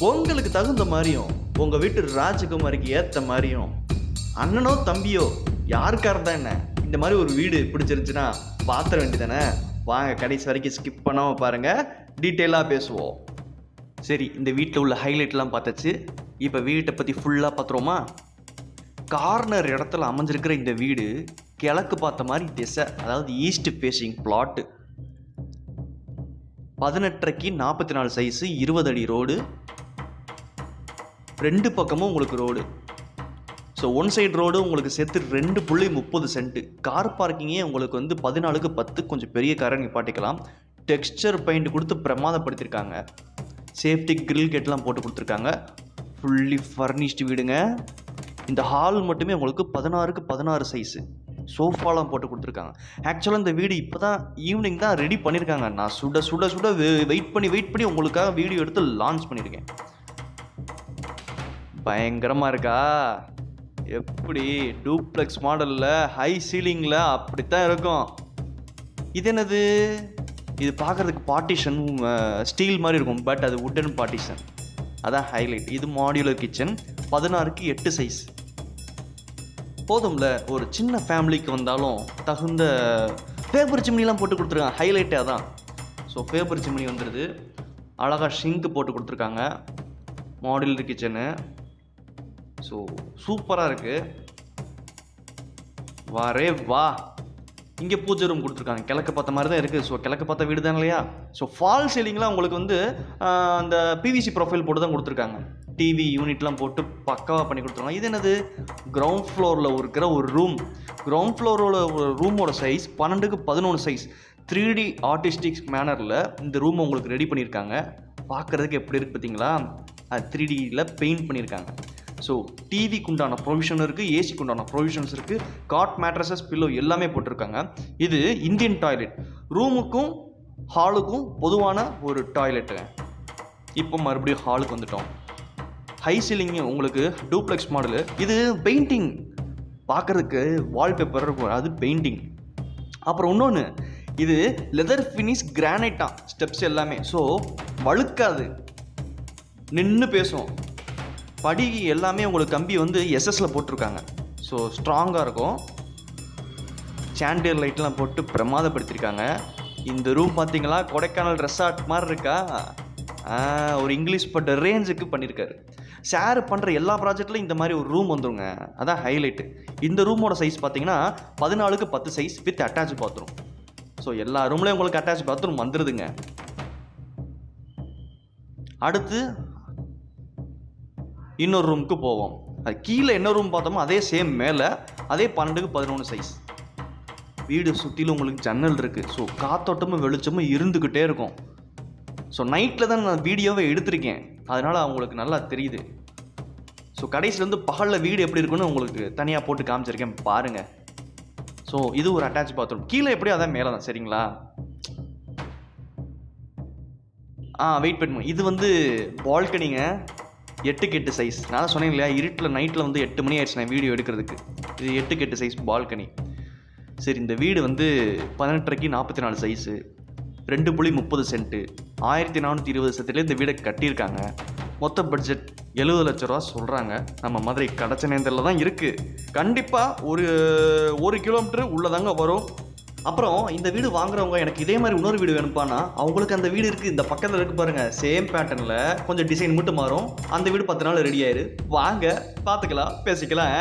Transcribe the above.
உங்களுக்கு தகுந்த மாதிரியும் உங்கள் வீட்டு ராஜகுமாரிக்கு ஏற்ற மாதிரியும் அண்ணனோ தம்பியோ யாருக்காக இருந்தா என்ன இந்த மாதிரி ஒரு வீடு பிடிச்சிருந்துச்சுன்னா பாத்திர வேண்டியதானே. வாங்க கடைசி வரைக்கும் ஸ்கிப் பண்ணாமல் பாருங்கள், டீட்டெயிலாக பேசுவோம். சரி, இந்த வீட்டில் உள்ள ஹைலைட்லாம் பார்த்தாச்சு. இப்போ வீட்டை பற்றி ஃபுல்லாக பார்த்துருவோமா. கார்னர் இடத்துல அமைஞ்சிருக்கிற இந்த வீடு கிழக்கு பார்த்த மாதிரி திசை, அதாவது ஈஸ்ட் ஃபேஸிங் பிளாட்டு. 18:30 44 சைஸு, 20 அடி ரோடு, ரெண்டு பக்கமும் உங்களுக்கு road. So one side road உங்களுக்கு சேர்த்து 2.30 சென்ட்டு. கார் பார்க்கிங்கே உங்களுக்கு வந்து 14க்கு 10, கொஞ்சம் பெரிய காரை நிப்பாட்டிக்கலாம். டெக்ஸ்சர் பெயிண்ட் கொடுத்து பிரமாதப்படுத்தியிருக்காங்க. சேஃப்டி கிரில் கேட்லாம் போட்டு கொடுத்துருக்காங்க. ஃபுல்லி ஃபர்னிஷ்டு வீடுங்க. இந்த ஹால் மட்டுமே உங்களுக்கு 16க்கு 16 சைஸு. சோஃபாலாம் போட்டு கொடுத்துருக்காங்க. ஆக்சுவலாக இந்த வீடு இப்போ தான் ஈவினிங் தான் ரெடி பண்ணியிருக்காங்க. நான் சுட சுட சுட வெயிட் பண்ணி உங்களுக்காக வீடியோ எடுத்து லான்ச் பண்ணியிருக்கேன். பயங்கரமாக இருக்கா? எப்படி டூப்ளெக்ஸ் மாடலில் ஹை சீலிங்கில் அப்படித்தான் இருக்கும். இது என்னது? இது பார்க்குறதுக்கு பார்ட்டிஷன் ஸ்டீல் மாதிரி இருக்கும், பட் அது வுட்டன் பார்ட்டிஷன். அதான் ஹைலைட். இது மாடியுலர் கிச்சன், 16க்கு 8 சைஸ். போதும்ல, ஒரு சின்ன ஃபேமிலிக்கு வந்தாலும் தகுந்த ஃபேபர் சிம்னிலாம் போட்டு கொடுத்துருக்காங்க. ஹைலைட்டே அதான். ஸோ ஃபேபர் சிம்னி வந்துடுது. அழகாக ஷிங்க் போட்டு கொடுத்துருக்காங்க. Modular kitchen. ஸோ சூப்பராக இருக்குது. வாரே வா. இங்கே பூஜை ரூம் கொடுத்துருக்காங்க. கிழக்கு பார்த்த மாதிரி தான் இருக்குது. ஸோ கிழக்கு பார்த்த வீடு தான் இல்லையா. ஸோ ஃபால் சீலிங்லாம் உங்களுக்கு வந்து அந்த பிவிசி ப்ரொஃபைல் போட்டு தான் கொடுத்துருக்காங்க. டிவி யூனிட்லாம் போட்டு பக்காவாக பண்ணி கொடுத்துருக்காங்க. இது என்னது? கிரவுண்ட் ஃப்ளோரில் இருக்கிற ஒரு ரூம். கிரவுண்ட் ஃப்ளோரோட ரூமோட சைஸ் 12க்கு 11 சைஸ். 3D ஆர்டிஸ்டிக் மேனரில் இந்த ரூமை உங்களுக்கு ரெடி பண்ணியிருக்காங்க. பார்க்குறதுக்கு எப்படி இருக்குது பார்த்தீங்களா? அது 3Dயில் பெயிண்ட் பண்ணியிருக்காங்க. ஸோ டிவிக்கு உண்டான ப்ரொவிஷன் இருக்குது, ஏசிக்கு உண்டான ப்ரொவிஷன்ஸ் இருக்குது, காட் மேட்ரஸஸ், பில்லோ எல்லாமே போட்டிருக்காங்க. இது இந்தியன் டாய்லெட். ரூமுக்கும் ஹாலுக்கும் பொதுவான ஒரு டாய்லெட்டுங்க. இப்போ மறுபடியும் ஹாலுக்கு வந்துட்டோம். ஹை சீலிங்கு உங்களுக்கு டூப்ளெக்ஸ் மாடலு. இது பெயிண்டிங் பார்க்குறதுக்கு வால்பேப்பர் இருக்கும், அது பெயிண்டிங். அப்புறம் இன்னொன்று, இது லெதர் ஃபினிஷ் கிரானைட்டா ஸ்டெப்ஸ் எல்லாமே. ஸோ வழுக்காது, நின்று பேசும். படி எல்லாமே உங்களுக்கு கம்பி வந்து எஸ்எஸ்ல போட்டிருக்காங்க. ஸோ ஸ்ட்ராங்காக இருக்கும். சாண்டியர் லைட்லாம் போட்டு பிரமாதப்படுத்தியிருக்காங்க. இந்த ரூம் பார்த்தீங்களா, கொடைக்கானல் ரெசார்ட் மாதிரி இருக்கா? ஒரு இங்கிலீஷ் பட் ரேஞ்சுக்கு பண்ணியிருக்காரு. ஷேர் பண்ணுற எல்லா ப்ராஜெக்ட்லையும் இந்த மாதிரி ஒரு ரூம் வந்துருங்க. அதான் ஹைலைட்டு. இந்த ரூமோட சைஸ் பார்த்தீங்கன்னா 14க்கு 10 size with attach bathroom. So எல்லா ரூம்லேயும் உங்களுக்கு அட்டாச் பாத்ரூம் வந்துடுதுங்க. அடுத்து இன்னொரு ரூமுக்கு போவோம். அது கீழே என்ன ரூம் பார்த்தோமோ அதே சேம் மேலே, அதே 12க்கு 11 சைஸ். வீடு சுற்றிலும் உங்களுக்கு ஜன்னல் இருக்குது. ஸோ காத்தோட்டமும் வெளிச்சமும் இருந்துக்கிட்டே இருக்கும். ஸோ நைட்டில் தான் நான் வீடியோவை எடுத்திருக்கேன், அதனால் அவங்களுக்கு நல்லா தெரியுது. ஸோ கடைசியில் வந்து பகலில் வீடு எப்படி இருக்குன்னு உங்களுக்கு தனியாக போட்டு காமிச்சிருக்கேன் பாருங்கள். ஸோ இது ஒரு அட்டாச் பாத்ரூம். கீழே எப்படியோ அதான் மேலே தான், சரிங்களா? வெயிட் பண்ணுங்க. இது வந்து பால்கனிங்க, 8க்கு 8 சைஸ். நான் சொன்னேன் இல்லையா, இருட்டில் நைட்டில் வந்து 8 மணி ஆயிடுச்சு நான் வீடியோ எடுக்கிறதுக்கு. இது 8க்கு 8 சைஸ் பால்கனி. சரி, இந்த வீடு வந்து 18:30 44 சைஸு, 2.30 சென்ட்டு, 1420 சென்ட்லேயே இந்த வீடை கட்டியிருக்காங்க. மொத்த பட்ஜெட் 70 லட்ச ரூபா சொல்கிறாங்க. நம்ம மதுரை கடச்சநேந்தரில் தான் இருக்குது. கண்டிப்பாக ஒரு கிலோமீட்டர் உள்ளதாங்க வரும். அப்புறம் இந்த வீடு வாங்குறவங்க எனக்கு இதே மாதிரி இன்னொரு வீடு வேணுப்பானா, அவங்களுக்கு அந்த வீடு இருக்குது, இந்த பக்கத்தில் இருக்குது பாருங்கள், சேம் பேட்டர்னில், கொஞ்சம் டிசைன் மட்டும் மாறும். அந்த வீடு 10 நாள் ரெடி ஆயிரு. வாங்க பார்த்துக்கலாம், பேசிக்கலாம்.